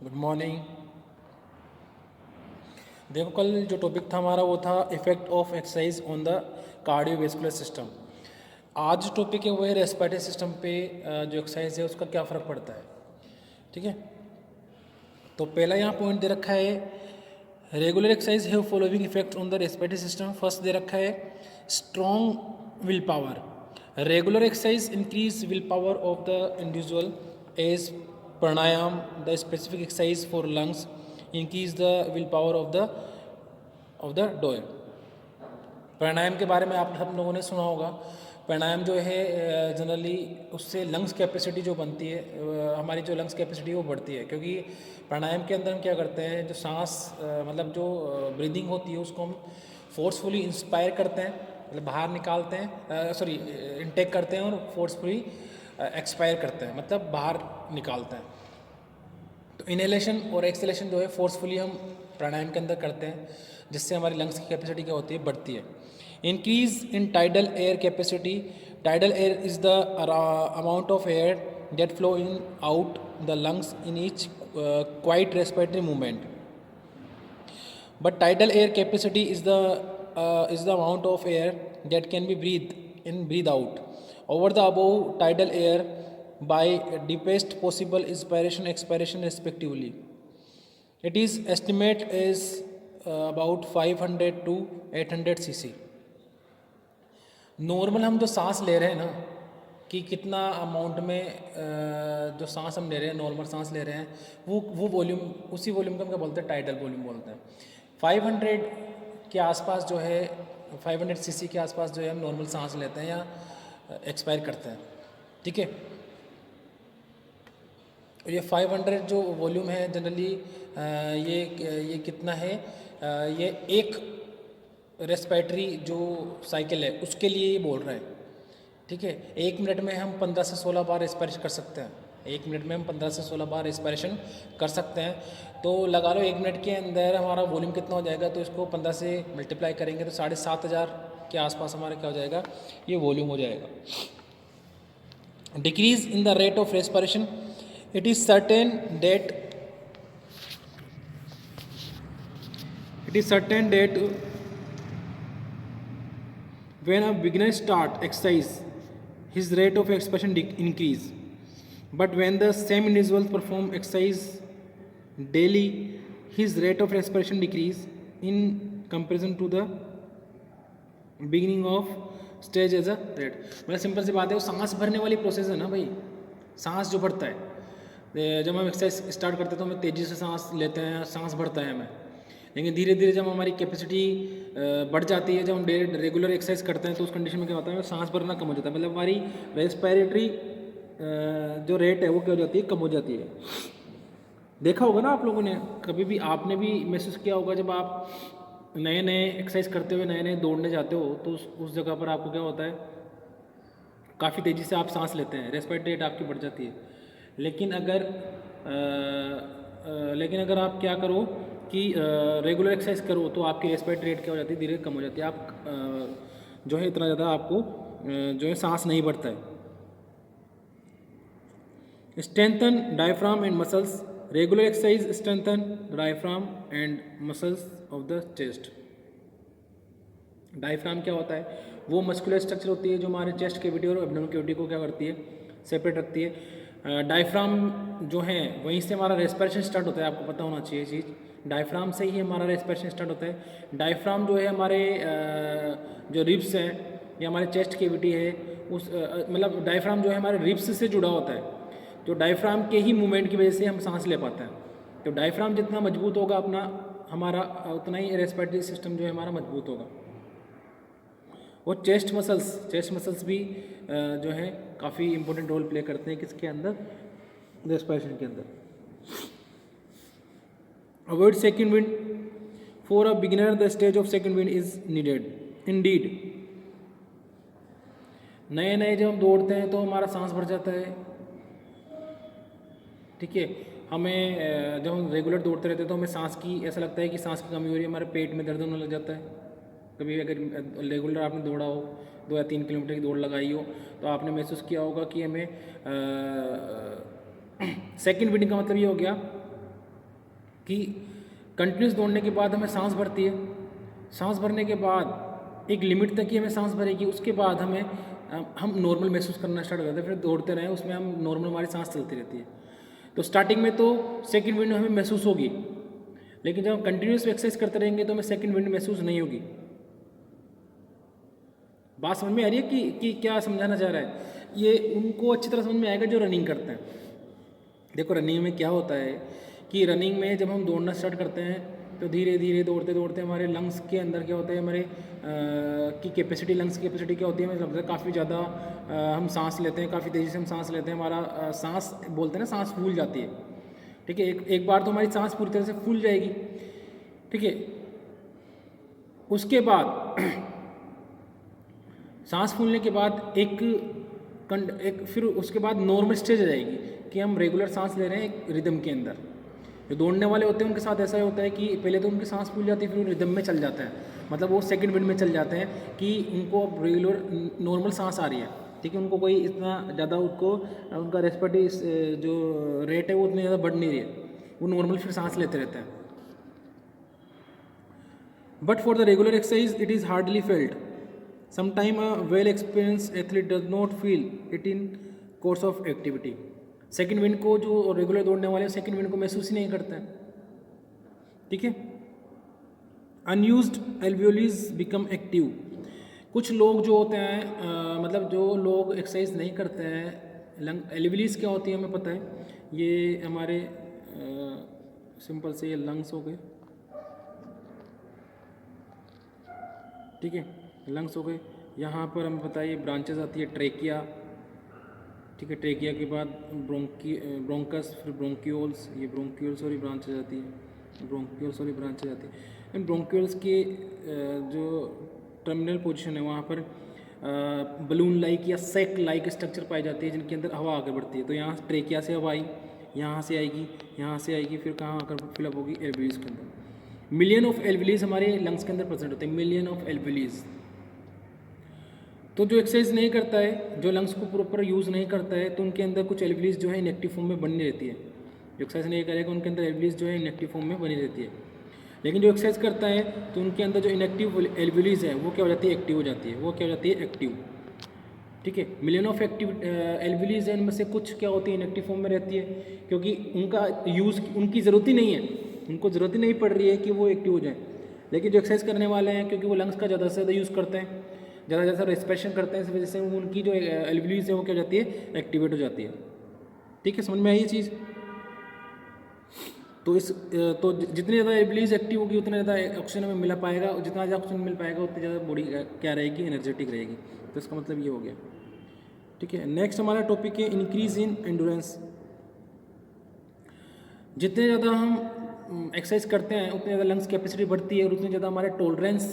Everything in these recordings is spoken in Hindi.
Good morning. देखो कल जो टॉपिक था हमारा वो था effect of exercise on the cardiovascular system. आज जो टॉपिक है वो है रेस्पिरेटरी सिस्टम पे जो एक्सरसाइज है उसका क्या फ़र्क पड़ता है। ठीक है, तो पहला यहाँ पॉइंट दे रखा है regular exercise have following effect on the respiratory system. First दे रखा है strong will power. Regular exercise increase will power of the individual as pranayama the specific exercise for lungs increase the will power of the doer. Pranayama के बारे में आप सब लोगों ने सुना होगा। प्राणायाम जो है जनरली उससे लंग्स कैपेसिटी जो बनती है हमारी जो लंग्स कैपेसिटी वो बढ़ती है, क्योंकि प्राणायाम के अंदर हम क्या करते हैं, जो सांस मतलब जो ब्रीदिंग होती है उसको हम फोर्सफुली इंस्पायर करते हैं, मतलब बाहर निकालते हैं, सॉरी इनटेक करते हैं, और फोर्सफुली एक्सपायर करते हैं, मतलब बाहर निकालते हैं। तो इनहेलेशन और एक्सहेलेशन जो है फोर्सफुली हम प्राणायाम के अंदर करते हैं, जिससे हमारी लंग्स की कैपेसिटी क्या होती है, बढ़ती है। Increase in tidal air capacity. Tidal air is the amount of air that flow in out the lungs in each quite respiratory movement. But tidal air capacity is the amount of air that can be breathed in, breathe out. Over the above tidal air by deepest possible inspiration, expiration respectively. It is estimate is about 500 to 800 cc. Normal हम जो सांस ले रहे हैं ना, कि कितना अमाउंट में जो सांस हम ले रहे हैं, नॉर्मल सांस ले रहे हैं, वो वॉल्यूम, उसी वॉल्यूम को हम क्या बोलते हैं, टाइडल वॉल्यूम बोलते हैं। 500 के आसपास जो है, 500 सीसी के आसपास जो है हम नॉर्मल सांस लेते हैं या एक्सपायर करते हैं। ठीक है, और ये 500 जो वॉल्यूम है जनरली ये कितना है, ये एक रेस्पिरेटरी जो साइकिल है उसके लिए ये बोल रहे हैं। ठीक है, 1 मिनट में हम 15 से 16 बार रेस्पिरेशन कर सकते हैं। 1 मिनट में हम 15 से 16 बार रेस्पिरेशन कर सकते हैं। तो लगा लो 1 मिनट के अंदर हमारा वॉल्यूम कितना हो जाएगा, तो इसको 15 से मल्टीप्लाई करेंगे तो 7500 के आसपास हमारा क्या हो जाएगा, ये वॉल्यूम हो जाएगा। Decrease in the rate of respiration. It is certain date when a beginner start exercise, his rate of expression increase. But when the same individual perform exercise daily, his rate of respiration decrease in comparison to the beginning of stage as a rate. मतलब सिंपल सी बात है, वो सांस भरने वाली प्रोसेस है ना भाई, सांस जो भरता है, जब हम एक्सरसाइज स्टार्ट करते हैं तो हमें तेज़ी से सांस लेते हैं, सांस भरता है हमें, लेकिन धीरे धीरे जब हमारी कैपेसिटी बढ़ जाती है, जब हम रेगुलर एक्सरसाइज करते हैं तो उस कंडीशन में क्या होता है, सांस भरना कम हो जाता है, मतलब हमारी रेस्पिरेटरी जो रेट है वो क्या हो जाती है, कम हो जाती है। देखा होगा ना आप लोगों ने, कभी भी आपने भी महसूस किया होगा, जब आप नए नए एक्सरसाइज करते हुए नए नए दौड़ने जाते हो तो उस जगह पर आपको क्या होता है, काफ़ी तेज़ी से आप सांस लेते हैं, रेस्पिरेटरी रेट आपकी बढ़ जाती है। लेकिन अगर आप क्या करो कि रेगुलर एक्सरसाइज करो तो आपकी रेस्पिरेटरी रेट क्या हो जाती है, धीरे कम हो जाती है, आप जो है इतना ज़्यादा आपको जो है सांस नहीं बढ़ता है। Strengthen diaphragm and muscles. Regular exercise strengthen diaphragm and muscles of the chest. Diaphragm क्या होता है, वो मस्कुलर स्ट्रक्चर होती है जो हमारे चेस्ट कैविटी और एब्डोमेन कैविटी को क्या करती है, सेपरेट रखती है। डायफ्राम जो है वहीं से हमारा रेस्पिरेशन स्टार्ट होता है, आपको पता होना चाहिए चीज़, डायफ्राम से ही हमारा रेस्पिरेशन स्टार्ट होता है। डायफ्राम जो है हमारे जो रिब्स हैं या हमारे चेस्ट कैविटी है, उस मतलब डायफ्राम जो है हमारे रिब्स से जुड़ा होता है, तो डायफ्राम के ही मूवमेंट की वजह से हम सांस ले पाते हैं। तो डायफ्राम जितना मजबूत होगा अपना हमारा, उतना ही रेस्पिरेटरी सिस्टम जो है हमारा मजबूत होगा। वो चेस्ट मसल्स भी जो है काफ़ी इंपॉर्टेंट रोल प्ले करते हैं किसके अंदर, रेस्पिरेशन के अंदर। Avoid second wind. For a beginner the stage of second wind is needed Indeed. नए नए जब हम दौड़ते हैं तो हमारा सांस भर जाता है। ठीक है, हमें जब हम रेगुलर दौड़ते रहते हैं तो हमें सांस की, ऐसा लगता है कि सांस की कमी हो रही है, हमारे पेट में दर्द होने लग जाता है। कभी अगर रेगुलर आपने दौड़ा हो, 2 या 3 किलोमीटर की दौड़ लगाई हो, तो आपने महसूस किया होगा कि हमें सेकंड विंडिंग का मतलब ये हो गया कि कंटिन्यूस दौड़ने के बाद हमें सांस भरती है, सांस भरने के बाद एक लिमिट तक ही हमें सांस भरेगी, उसके बाद हमें हम नॉर्मल महसूस करना स्टार्ट करते हैं, फिर दौड़ते रहें उसमें हम नॉर्मल हमारी सांस चलती रहती है। तो स्टार्टिंग में तो सेकंड विंड हमें महसूस होगी, लेकिन जब हम कंटिन्यूस एक्सरसाइज करते रहेंगे तो हमें सेकंड विंड महसूस नहीं होगी। बात समझ में आ रही है कि क्या समझाना चाह रहा है? ये उनको अच्छी तरह समझ में आएगा जो रनिंग करते हैं। देखो रनिंग में क्या होता है कि रनिंग में जब हम दौड़ना स्टार्ट करते हैं तो धीरे धीरे दौड़ते दौड़ते हमारे लंग्स के अंदर क्या होता है, हमारे की कैपेसिटी, लंग्स की कैपेसिटी क्या होती है, हमें लगता है काफ़ी ज़्यादा हम सांस लेते हैं, काफ़ी तेज़ी से हम सांस लेते हैं, हमारा सांस बोलते हैं ना, सांस फूल जाती है। ठीक है, एक बार तो हमारी सांस पूरी तरह से फूल जाएगी। ठीक है, उसके बाद सांस फूलने के बाद एक फिर उसके बाद नॉर्मल स्टेज आ जाएगी कि हम रेगुलर सांस ले रहे हैं एक रिदम के अंदर। जो दौड़ने वाले होते हैं उनके साथ ऐसा होता है कि पहले तो उनकी सांस फूल जाती है, फिर वो रिदम में चल जाता है, मतलब वो सेकंड विंड में चल जाते हैं कि उनको अब रेगुलर नॉर्मल सांस आ रही है। ठीक है, उनको कोई इतना ज़्यादा उनका रेस्पिरेटरी जो रेट है वो उतनी ज़्यादा बढ़ नहीं रही है, वो नॉर्मल फिर सांस लेते रहते हैं। But for the regular exercise it is hardly felt. Sometime a well-experienced athlete does not feel it in course of activity. Second wind को जो रेगुलर दौड़ने वाले हैं सेकेंड विंड को महसूस ही नहीं करते हैं। ठीक है, अनयूज्ड एल्वियोलीज बिकम एक्टिव। कुछ लोग जो होते हैं मतलब जो लोग एक्सरसाइज नहीं करते हैं, एल्वियोलीज क्या होती है हमें पता है, ये हमारे सिंपल से ये लंग्स हो गए। ठीक है, लंग्स हो गए, यहाँ पर हमें बताइए ब्रांचेस आती है ट्रेकिया। ठीक है, ट्रेकिया के बाद ब्रोंकस, फिर ब्रोंक्यूल्स, ये ब्रोंक्यूल्स और ब्रांचेस आती है, ब्रोंक्यूल्स और ब्रांचेस आती है। इन ब्रोंक्यूल्स के जो टर्मिनल पोजीशन है वहाँ पर बलून लाइक या सेक लाइक स्ट्रक्चर पाई जाती है जिनके अंदर हवा आगे बढ़ती है। तो यहाँ ट्रेकिया से हवा आई, यहाँ से आएगी, यहाँ से आएगी, फिर कहाँ आकर फिलअप होगी, एल्वियोलीज के अंदर। मिलियन ऑफ एल्वियोलीज हमारे लंग्स के अंदर प्रेजेंट होते हैं, मिलियन ऑफ एल्वियोलीज। तो जो एक्सरसाइज नहीं करता है, जो लंग्स को प्रॉपर यूज़ नहीं करता है, तो उनके अंदर कुछ एल्वियोलीज जो है इनएक्टिव फॉर्म में बनी रहती है। जो एक्सरसाइज नहीं करेगा उनके अंदर एल्वियोलीज जो है इनएक्टिव फॉर्म में बनी रहती है। लेकिन जो एक्सरसाइज करता है तो उनके अंदर जो इनएक्टिव एल्वियोलीज है वो क्या हो जाती है, एक्टिव हो जाती है। वो क्या हो जाती है, एक्टिव। ठीक है, मिलियन ऑफ एक्टिव एल्वियोलीज है, इनमें से कुछ क्या होती है, इनएक्टिव फॉर्म में रहती है, क्योंकि उनका यूज़ उनकी ज़रूरत ही नहीं है, उनको ज़रूरत ही नहीं पड़ रही है कि वो एक्टिव हो जाए। लेकिन जो एक्सरसाइज करने वाले हैं, क्योंकि वो लंग्स का ज़्यादा से ज़्यादा यूज़ करते हैं, ज़्यादा ज़्यादा रेस्पिरेशन करते हैं, इस वजह से उनकी जो एल्वियोलीज है वो क्या हो जाती है, एक्टिवेट हो जाती है। ठीक है, समझ में आई ये चीज़? तो जितनी ज़्यादा एल्वियोलीज एक्टिव होगी उतना ज़्यादा ऑक्सीजन हमें मिल पाएगा, और जितना ज़्यादा ऑक्सीजन मिल पाएगा उतनी ज़्यादा बॉडी क्या रहेगी, एनर्जेटिक रहेगी। तो इसका मतलब ये हो गया। ठीक है, नेक्स्ट हमारा टॉपिक है इंक्रीज इन एंडोरेंस। जितने ज़्यादा हम एक्सरसाइज करते हैं उतनी ज़्यादा लंग्स कैपेसिटी बढ़ती है, और उतनी ज़्यादा हमारे टॉलरेंस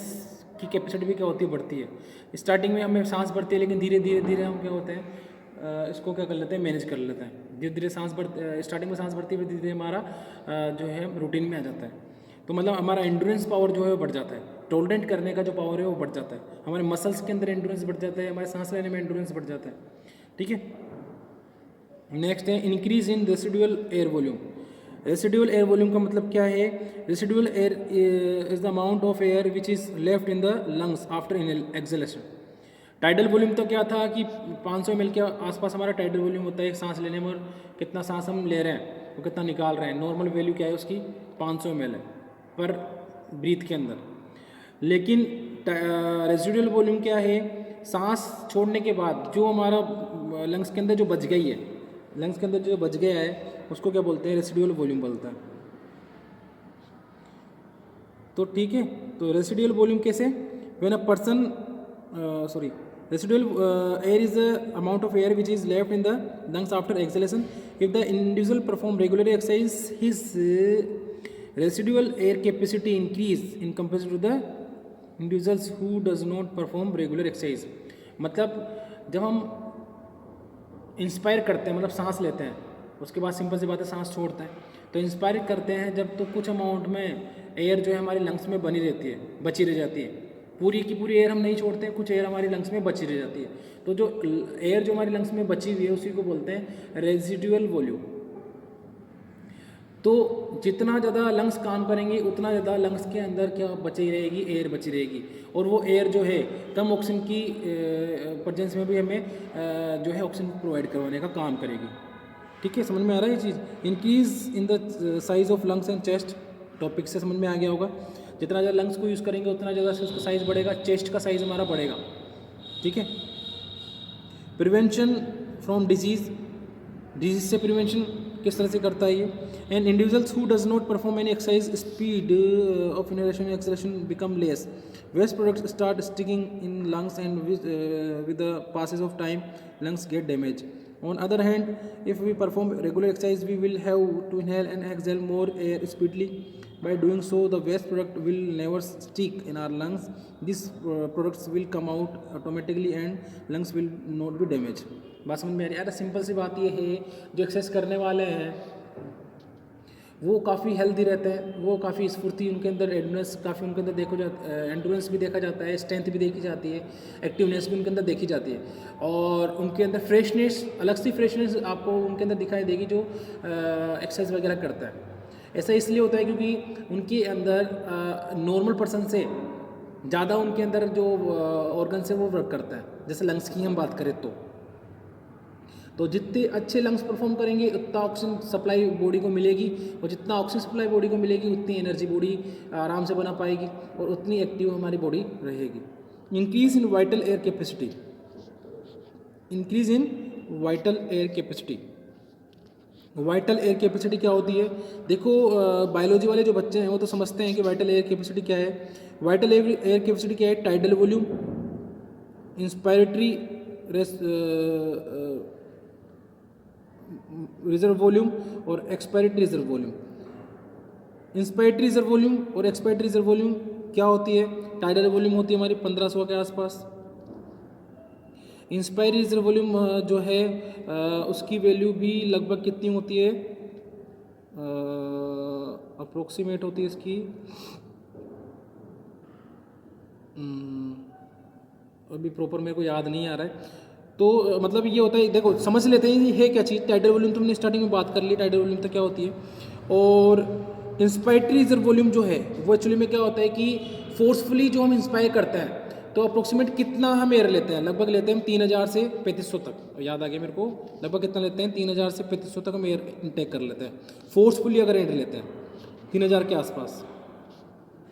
की कैपेसिटी भी क्या होती है, बढ़ती है। स्टार्टिंग में हमें सांस बढ़ती है, लेकिन धीरे धीरे धीरे हम क्या होते हैं, इसको क्या कर लेते हैं, मैनेज कर लेते हैं। धीरे धीरे स्टार्टिंग में सांस बढ़ती है, धीरे धीरे हमारा जो है रूटीन में आ जाता है। तो मतलब हमारा एंडोरेंस पावर जो है वो बढ़ जाता है, टॉलरेंट करने का जो पावर है वो बढ़ जाता है, हमारे मसल्स के अंदर एंडोरेंस बढ़ जाता है, हमारे सांस लेने में एंडोरेंस बढ़ जाता है। ठीक है, नेक्स्ट है increase in residual air volume. Residual air volume का मतलब क्या है, residual air is the amount of air which is left in the lungs after exhalation. Tidal volume तो क्या था कि 500 ml के आसपास हमारा टाइडल वॉल्यूम होता है एक सांस लेने में, और कितना सांस हम ले रहे हैं वो कितना निकाल रहे हैं, नॉर्मल वैल्यू क्या है उसकी 500 ml है पर ब्रीथ के अंदर। लेकिन रेसिडुअल वॉल्यूम क्या है, सांस छोड़ने के बाद जो हमारा लंग्स के अंदर जो बच गई है, लंग्स के अंदर जो बच गया है उसको क्या बोलते हैं, रेसिडुअल वॉल्यूम बोलता है। तो ठीक है, तो रेसिडुअल वॉल्यूम कैसे, when a person residual air is the amount of air which is left in the lungs after exhalation. If the individual perform regular exercise his residual air capacity increase in comparison to the individuals who does not perform regular exercise. मतलब जब हम इंस्पायर करते हैं, मतलब सांस लेते हैं, उसके बाद सिंपल सी बात है सांस छोड़ते हैं, तो इंस्पायर करते हैं जब, तो कुछ अमाउंट में एयर जो है हमारी लंग्स में बनी रहती है, बची रह जाती है। पूरी की पूरी एयर हम नहीं छोड़ते हैं, कुछ एयर हमारी लंग्स में बची रह जाती है। तो जो एयर जो हमारी लंग्स में बची हुई है उसी को बोलते हैं रेजिडुअल वॉल्यूम। तो जितना ज़्यादा लंग्स काम करेंगे उतना ज़्यादा लंग्स के अंदर क्या बची रहेगी, एयर बची रहेगी। और वो एयर जो है कम ऑक्सीजन की प्रेजेंस में भी हमें जो है ऑक्सीजन प्रोवाइड करवाने का काम करेगी। ठीक है, समझ में आ रहा है ये चीज़। Increase in the size of lungs and chest, topic से समझ में आ गया होगा। जितना ज़्यादा लंग्स को यूज़ करेंगे उतना ज़्यादा से उसका साइज़ बढ़ेगा, चेस्ट का साइज़ हमारा बढ़ेगा। ठीक है। प्रिवेंशन फ्रॉम डिजीज़, डिजीज से प्रिवेंशन किस तरह से करता है ये। And individuals who does not perform any exercise, speed of inhalation and exhalation become less, waste products start sticking in lungs and with the passage of time lungs get damage. On other hand, if we perform regular exercise, we will have to inhale and exhale more air speedily. By doing so, the waste product will never stick in our lungs. These products will come out automatically and lungs will not be damaged. बात समझ में आ रही है यार। सिंपल सी बात ये है, जो एक्सरसाइज करने वाले हैं वो काफ़ी हेल्दी रहते हैं, वो काफ़ी स्फूर्ति उनके अंदर, एंडोरेंस काफ़ी उनके अंदर देखा जाता है, एंडोरेंस भी देखा जाता है, स्ट्रेंथ भी देखी जाती है, एक्टिवनेस भी उनके अंदर देखी जाती है। और उनके अंदर फ्रेशनेस, अलग सी फ्रेशनेस आपको उनके अंदर दिखाई देगी जो एक्सरसाइज वगैरह करता है। ऐसा इसलिए होता है क्योंकि उनके अंदर नॉर्मल पर्सन से ज़्यादा उनके अंदर जो ऑर्गन से वो वर्क करता है। जैसे लंग्स की हम बात करें तो जितने अच्छे लंग्स परफॉर्म करेंगे उतना ऑक्सीजन सप्लाई बॉडी को मिलेगी, और जितना ऑक्सीजन सप्लाई बॉडी को मिलेगी उतनी एनर्जी बॉडी आराम से बना पाएगी और उतनी एक्टिव हमारी बॉडी रहेगी। Increase in vital air capacity, increase in vital air capacity. Vital air capacity क्या होती है? देखो बायोलॉजी वाले जो बच्चे हैं वो तो समझते हैं कि वाइटल एयर कैपेसिटी क्या है। वाइटल एयर कैपेसिटी क्या है? Tidal volume, inspiratory reserve volume और expiratory reserve volume. Inspiratory reserve volume और एक्सपायरेटरी रिजर्व वॉल्यूम क्या होती है? टाइडल वॉल्यूम होती है हमारी 1500 के आसपास। इंस्पायरेटरी रिजर्व वॉल्यूम जो है उसकी वैल्यू भी लगभग कितनी होती है? अप्रोक्सीमेट होती है इसकी, अभी प्रॉपर मेरे को याद नहीं आ रहा है। तो मतलब ये होता है, देखो समझ लेते हैं ये है क्या चीज़। टाइडल वॉल्यूम तो हमने स्टार्टिंग में बात कर ली, टाइडल वॉल्यूम तो क्या होती है। और इंस्पायरेटरी रिजर्व वॉल्यूम जो है वो एक्चुअली में क्या होता है कि फोर्सफुली जो हम इंस्पायर करते हैं तो अप्रोक्सीमेट कितना हम एयर लेते हैं? लगभग लेते हैं हम 3000 से 3500 तक। याद आ गया मेरे को, लगभग कितना लेते हैं? 3000 से 3500 तक हम एयर इंटेक कर लेते हैं फोर्सफुली। अगर एयर लेते हैं 3000 के आसपास,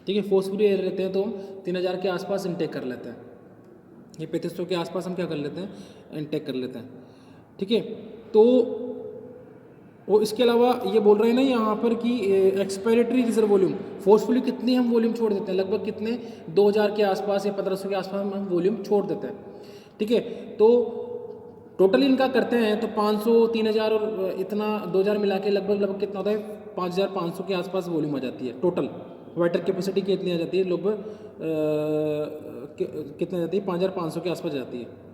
ठीक है, फोर्सफुली एयर लेते हैं तो हम 3000 के आसपास इंटेक कर लेते हैं। ये 3500 के आसपास हम क्या कर लेते हैं? इंटेक कर लेते हैं। ठीक है, तो वो इसके अलावा ये बोल रहे हैं ना यहाँ पर कि एक्सपायरेटरी रिजर्व वॉल्यूम, फोर्सफुली कितनी हम वॉल्यूम छोड़ देते हैं? लगभग कितने? 2000 के आसपास या 1500 के आसपास हम वॉल्यूम छोड़ देते हैं। ठीक है, तो टोटल इनका करते हैं तो 500, 3000 और इतना 2000 मिला के लगभग कितना होता है? 5500 के आसपास वॉल्यूम आ जाती है टोटल। वाइटर कैपेसिटी कितनी आ जाती है? लगभग कितनी आ जाती है? 5500 के आसपास जाती है।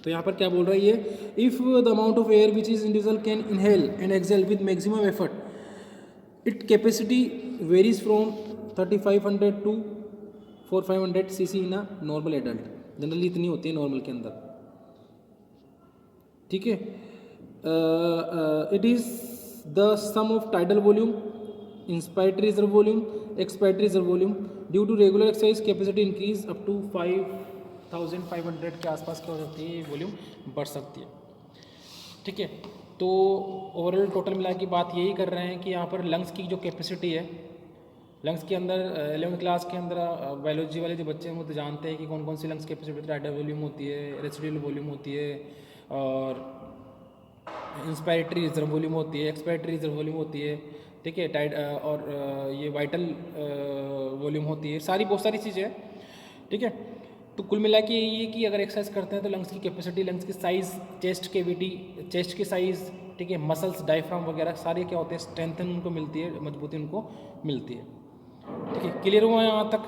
तो यहाँ पर क्या बोल रहा है ये? If the amount of air which is individual can inhale and exhale with maximum effort, it capacity varies from 3500 to 4500 CC in a normal adult. Generally इतनी होती है नॉर्मल के अंदर। ठीक है, it is the sum of tidal volume, inspiratory reserve volume, expiratory reserve volume. Due to regular exercise capacity increase up to 5500 के आसपास क्या हो सकती है? वॉल्यूम बढ़ सकती है। ठीक है, तो ओवरऑल टोटल मिला के बात यही कर रहे हैं कि यहाँ पर लंग्स की जो कैपेसिटी है, लंग्स के अंदर 11वीं क्लास के अंदर बायोलॉजी वाले जो बच्चे हैं वो तो जानते हैं कि कौन कौन सी लंग्स कैपेसिटी, टाइडल वॉल्यूम होती है, रेसिडुअल वॉल्यूम होती है, और इंस्पायरेटरी रिजर्व वॉल्यूम होती है, एक्सपायरेटरी रिजर्व वॉल्यूम होती है। ठीक है, और ये वाइटल वॉल्यूम होती है, सारी बहुत सारी चीज़ें हैं। ठीक है, तो कुल मिला के ये कि अगर एक्सरसाइज करते हैं तो लंग्स की कैपेसिटी, लंग्स की साइज़, चेस्ट कैविटी, चेस्ट की साइज़, ठीक है, मसल्स, डायफ्राम वगैरह सारे क्या होते हैं? स्ट्रेंथन उनको मिलती है, मजबूती उनको मिलती है। ठीक है, क्लियर हुआ है यहाँ तक?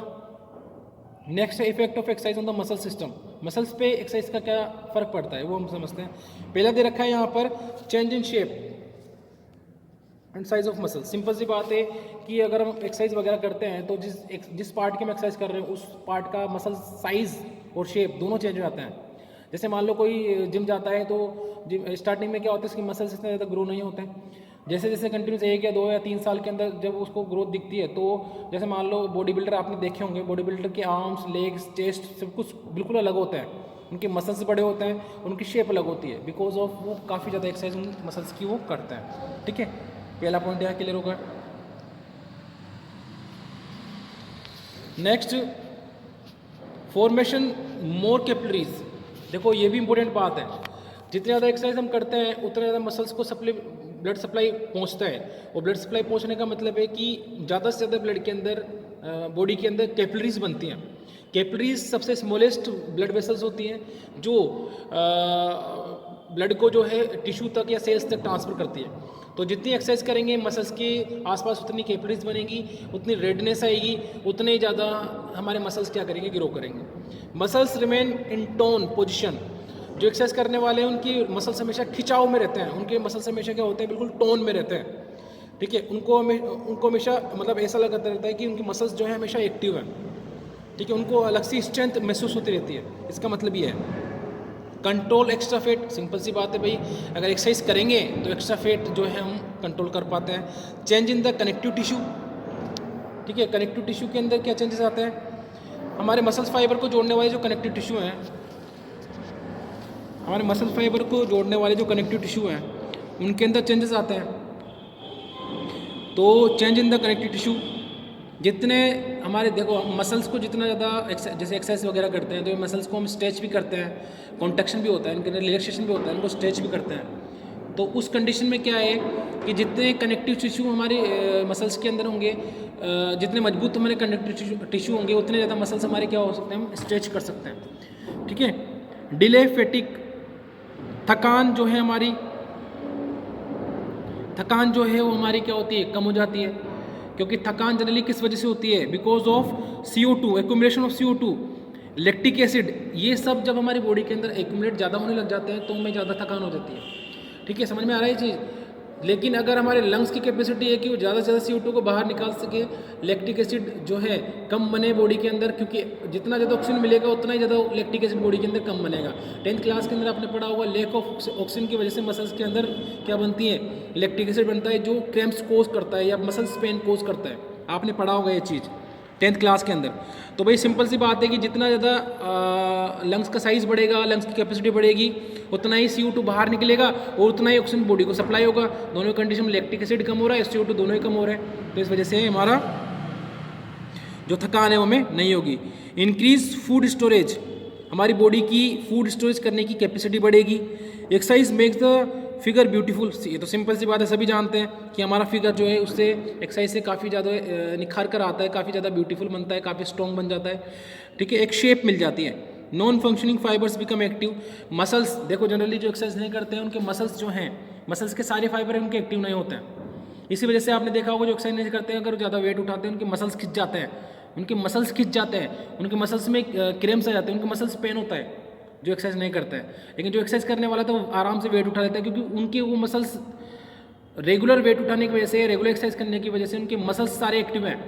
नेक्स्ट है effect of exercise on the muscle system. Muscles पे एक्सरसाइज का क्या फ़र्क पड़ता है वो हम समझते हैं। पहला दे रखा है यहाँ पर change in shape and size of muscle. Simple सी बात है कि अगर हम एक्सरसाइज वगैरह करते हैं तो जिस पार्ट की हम एक्सरसाइज कर रहे हैं उस पार्ट का मसल साइज और शेप दोनों चेंज हो जाते हैं। जैसे मान लो कोई जिम जाता है तो जिम स्टार्टिंग में क्या होता है, इसकी मसल्स इतने ज़्यादा ग्रो नहीं होते हैं, जैसे जैसे कंटिन्यूस 1 या 2 या 3 साल के अंदर जब उसको ग्रोथ दिखती है, तो जैसे मान लो बॉडी बिल्डर आपने देखे होंगे, बॉडी बिल्डर के आर्म्स, लेग्स, चेस्ट सब कुछ बिल्कुल अलग होता है, उनके मसल्स बड़े होते हैं, उनकी शेप अलग होती है, बिकॉज ऑफ वो काफ़ी ज़्यादा एक्सरसाइज उन मसल्स की वो करते हैं। ठीक है, पहला पॉइंट यहाँ क्लियर होगा। नेक्स्ट, फॉर्मेशन मोर कैपिलरीज। देखो ये भी इंपॉर्टेंट बात है, जितनी ज़्यादा एक्सरसाइज हम करते हैं उतने ज़्यादा मसल्स को ब्लड सप्लाई पहुंचता है, और ब्लड सप्लाई पहुंचने का मतलब है कि ज़्यादा से ज़्यादा ब्लड के अंदर, बॉडी के अंदर कैपिलरीज बनती हैं। कैपिलरीज सबसे स्मॉलेस्ट ब्लड वेसल्स होती हैं जो ब्लड को जो है टिश्यू तक या सेल्स तक ट्रांसफ़र करती है। तो जितनी एक्सरसाइज करेंगे मसल्स के आसपास उतनी कैपिलरीज बनेगी, उतनी रेडनेस आएगी, उतने ही ज़्यादा हमारे मसल्स क्या करेंगे, ग्रो करेंगे। Muscles remain in tone position. जो एक्सरसाइज करने वाले हैं उनकी मसल्स हमेशा खिंचाव में रहते हैं, उनके मसल्स हमेशा क्या होते हैं, बिल्कुल टोन में रहते हैं। ठीक है, उनको हमेशा मतलब ऐसा लगता रहता है कि उनकी मसल्स जो है हमेशा एक्टिव है। ठीक है, उनको अलग सी स्ट्रेंथ महसूस होती रहती है। इसका मतलब ये है। कंट्रोल एक्स्ट्रा फेट, सिंपल सी बात है भाई, अगर एक्सरसाइज करेंगे तो एक्स्ट्रा फेट जो है हम कंट्रोल कर पाते हैं। Change in the connective tissue. ठीक है, कनेक्टिव टिश्यू के अंदर क्या चेंजेस आते हैं, हमारे मसल्स फाइबर को जोड़ने वाले जो कनेक्टिव टिश्यू हैं, हमारे मसल फाइबर को जोड़ने वाले जो कनेक्टिव टिश्यू हैं उनके अंदर चेंजेस आते हैं। तो change in the connective tissue, जितने हमारे देखो मसल्स को जितना ज़्यादा जैसे एक्सरसाइज वगैरह करते हैं तो मसल्स को हम स्ट्रेच भी करते हैं, कॉन्ट्रैक्शन भी होता है, इनके अंदर रिलैक्सेशन भी होता है, इनको स्ट्रेच भी करते हैं। तो उस कंडीशन में क्या है कि जितने कनेक्टिव टिश्यू हमारे मसल्स के अंदर होंगे, जितने मजबूत हमारे कनेक्टिव टिश्यू होंगे उतने ज़्यादा मसल्स हमारे क्या हो सकते हैं, हम स्ट्रेच कर सकते हैं। ठीक है, डिले फैटिक, थकान जो है हमारी, थकान जो है वो हमारी क्या होती है, कम हो जाती है। क्योंकि थकान जनरली किस वजह से होती है, because of CO2, accumulation of CO2, lactic acid, ये सब जब हमारी बॉडी के अंदर एक्यूमुलेट ज़्यादा होने लग जाते हैं तो हमें ज़्यादा थकान हो जाती है। ठीक है, समझ में आ रहा है ये चीज़। लेकिन अगर हमारे लंग्स की कैपेसिटी है कि वो ज़्यादा से ज़्यादा CO2 को बाहर निकाल सके, लैक्टिक एसिड जो है कम बने बॉडी के अंदर, क्योंकि जितना ज़्यादा ऑक्सीजन मिलेगा उतना ही ज़्यादा लैक्टिक एसिड बॉडी के अंदर कम बनेगा। 10th क्लास के अंदर आपने पढ़ा होगा, लेक ऑफ ऑक्सीजन की वजह से मसल्स के अंदर क्या बनती है, लैक्टिक एसिड बनता है, जो क्रैम्प्स कोज करता है या मसल्स पेन कोज करता है। आपने पढ़ा होगा ये चीज़ 10th क्लास के अंदर। तो भाई सिंपल सी बात है कि जितना ज़्यादा लंग्स का साइज़ बढ़ेगा, लंग्स की कैपेसिटी बढ़ेगी, उतना ही CO2 बाहर निकलेगा और उतना ही ऑक्सीजन बॉडी को सप्लाई होगा। दोनों कंडीशन में लैक्टिक एसिड कम हो रहा है, CO2 दोनों ही कम हो रहे हैं, तो इस वजह से हमारा जो थकान है वो हमें नहीं होगी। इंक्रीज फूड स्टोरेज, हमारी बॉडी की फूड स्टोरेज करने की कैपेसिटी बढ़ेगी। Exercise makes the figure beautiful, ये तो सिंपल सी बात है, सभी जानते हैं कि हमारा फिगर जो है उससे एक्सरसाइज से काफ़ी ज़्यादा निखार कर आता है, काफ़ी ज़्यादा ब्यूटीफुल बनता है, काफ़ी स्ट्रॉन्ग बन जाता है। ठीक है, एक शेप मिल जाती है। Non functioning fibres become active. Muscles देखो जनरली जो एक्सरसाइज नहीं करते हैं उनके मसल्स जो हैं, मसल्स के सारे फाइबर उनके एक्टिव नहीं होते हैं। इसी वजह से आपने देखा होगा जो एक्सरसाइज नहीं करते हैं, अगर ज़्यादा वेट उठाते हैं उनके मसल्स खिंच जाते हैं, उनके मसल्स खिंच जाते हैं, उनके मसल्स में क्रैम्प्स आ जाते हैं, उनके मसल्स पेन होता है जो एक्सरसाइज नहीं करता है। लेकिन जो एक्सरसाइज करने वाला था वो आराम से वेट उठा लेता है, क्योंकि उनके वो मसल्स रेगुलर वेट उठाने की वजह से, रेगुलर एक्सरसाइज करने की वजह से उनके मसल्स सारे एक्टिव हैं।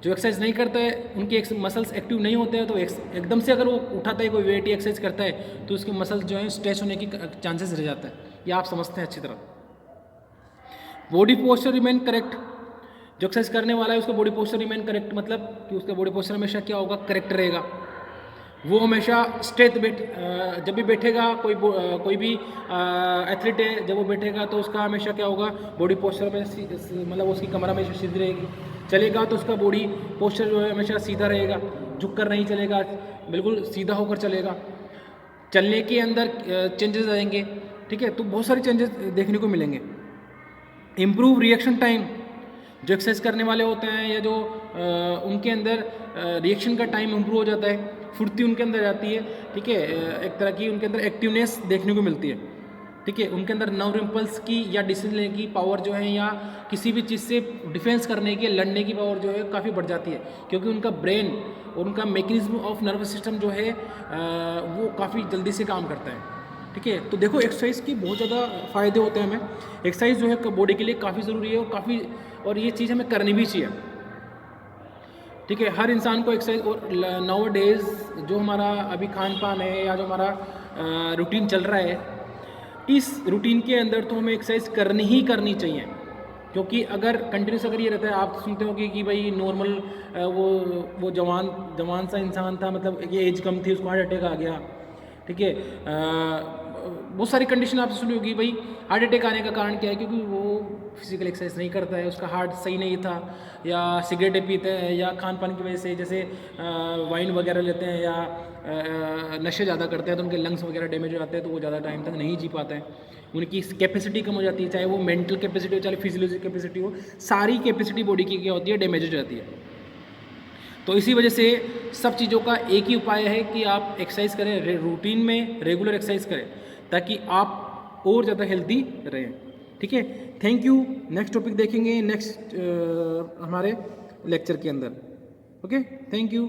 जो एक्सरसाइज नहीं करता है उनके मसल्स एक्टिव नहीं होते हैं, तो एकदम से अगर वो उठाता है कोई वेट या एक्सरसाइज करता है तो उसके मसल्स जो है स्ट्रेच होने की चांसेस रह जाता है। ये आप समझते हैं अच्छी तरह। बॉडी पोस्चर रिमेन करेक्ट, जो एक्सरसाइज करने वाला है उसका बॉडी पोस्चर रिमेन करेक्ट, मतलब कि उसका बॉडी पोस्चर हमेशा क्या होगा, करेक्ट रहेगा। वो हमेशा स्ट्रेट जब भी बैठेगा, कोई भी एथलीट है, जब वो बैठेगा तो उसका हमेशा क्या होगा, बॉडी पोस्चर में मतलब उसकी कमर हमेशा सीधी रहेगी। चलेगा तो उसका बॉडी पोस्चर जो है हमेशा सीधा रहेगा, झुक कर नहीं चलेगा, बिल्कुल सीधा होकर चलेगा। चलने के अंदर चेंजेस आएंगे। ठीक है, तो बहुत सारे चेंजेस देखने को मिलेंगे। इम्प्रूव रिएक्शन टाइम, जो एक्सरसाइज करने वाले होते हैं या जो उनके अंदर रिएक्शन का टाइम इम्प्रूव हो जाता है, फुर्ती उनके अंदर जाती है। ठीक है, एक तरह की उनके अंदर एक्टिवनेस देखने को मिलती है। ठीक है, उनके अंदर नर्व इम्पल्स की या डिसीजन लेने की पावर जो है, या किसी भी चीज़ से डिफेंस करने की, लड़ने की पावर जो है काफ़ी बढ़ जाती है, क्योंकि उनका ब्रेन और उनका मैकेनिज्म ऑफ नर्वस सिस्टम जो है वो काफ़ी जल्दी से काम करता है। ठीक है, तो देखो एक्सरसाइज के बहुत ज़्यादा फ़ायदे होते हैं हमें। एक्सरसाइज जो है बॉडी के लिए काफ़ी ज़रूरी है और ये चीज़ हमें करनी भी चाहिए। ठीक है, हर इंसान को एक्सरसाइज, और नाउ डेज जो हमारा अभी खान पान है या जो हमारा रूटीन चल रहा है, इस रूटीन के अंदर तो हमें एक्सरसाइज करनी ही करनी चाहिए। क्योंकि अगर कंटिन्यूस अगर ये रहता है, आप सुनते हो कि भाई नॉर्मल वो जवान सा इंसान था, मतलब ये एज कम थी, उसको हार्ट अटैक आ गया, ठीक है। बहुत सारी कंडीशन आपसे सुनी होगी भाई हार्ट अटैक आने का कारण क्या है, क्योंकि वो फिजिकल एक्सरसाइज नहीं करता है, उसका हार्ट सही नहीं था, या सिगरेटें पीते हैं, या खान पान की वजह से जैसे वाइन वगैरह लेते हैं, या नशे ज़्यादा करते हैं तो उनके लंग्स वगैरह डैमेज हो जाते हैं, तो वो ज़्यादा टाइम तक नहीं जी पाते हैं, उनकी कैपेसिटी कम हो जाती है, चाहे वो मेंटल कैपेसिटी हो चाहे फिजियोलॉजिकल कैपेसिटी हो, सारी कैपेसिटी बॉडी की क्या होती है, डैमेज हो जाती है। तो इसी वजह से सब चीज़ों का एक ही उपाय है कि आप एक्सरसाइज करें, रूटीन में रेगुलर एक्सरसाइज करें, ताकि आप और ज़्यादा हेल्दी रहें, ठीक है। Thank you. नेक्स्ट टॉपिक देखेंगे नेक्स्ट हमारे लेक्चर के अंदर। Okay, thank you.